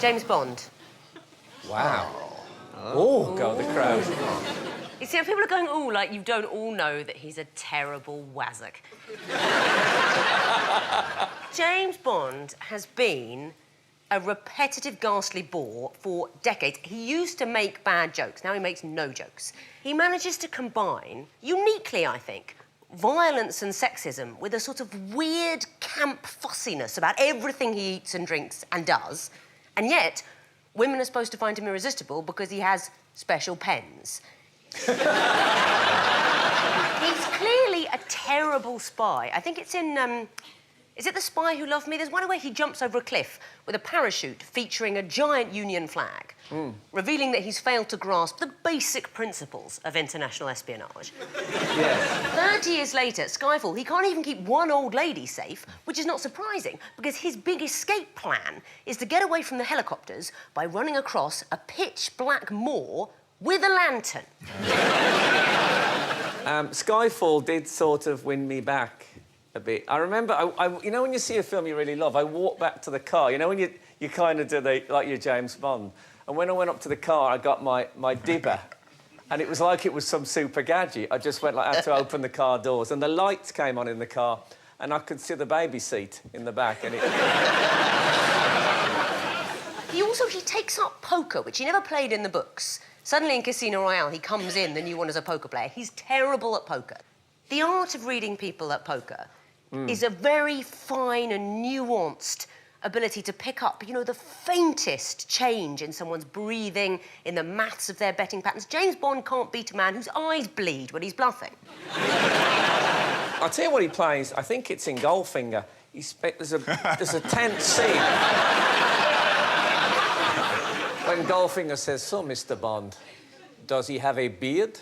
James Bond. Wow. Oh, go the crowd. You see, people are going, ooh, like you don't all know that he's a terrible wazzock. James Bond has been a repetitive, ghastly bore for decades. He used to make bad jokes. Now he makes no jokes. He manages to combine, uniquely, I think, violence and sexism with a sort of weird camp fussiness about everything he eats and drinks and does. And yet, women are supposed to find him irresistible because he has special pens. He's clearly a terrible spy. I think it's in, is it The Spy Who Loved Me? There's one where he jumps over a cliff with a parachute featuring a giant Union flag, revealing that he's failed to grasp the basic principles of international espionage. Yes. 30 years later, Skyfall, he can't even keep one old lady safe, which is not surprising, because his big escape plan is to get away from the helicopters by running across a pitch-black moor with a lantern. Skyfall did sort of win me back a bit. I remember, you know when you see a film you really love, I walk back to the car, you know when you kind of do like your James Bond, and when I went up to the car, I got my dibber, and it was like it was some super gadget. I just went like, I had to open the car doors, and the lights came on in the car, and I could see the baby seat in the back, and it... He takes up poker, which he never played in the books. Suddenly in Casino Royale, he comes in, the new one, as a poker player. He's terrible at poker. The art of reading people at poker is a very fine and nuanced ability to pick up, you know, the faintest change in someone's breathing, in the maths of their betting patterns. James Bond can't beat a man whose eyes bleed when he's bluffing. I'll tell you what he plays. I think it's in Goldfinger. There's a tense scene. When Goldfinger says, "So, Mr. Bond, does he have a beard?"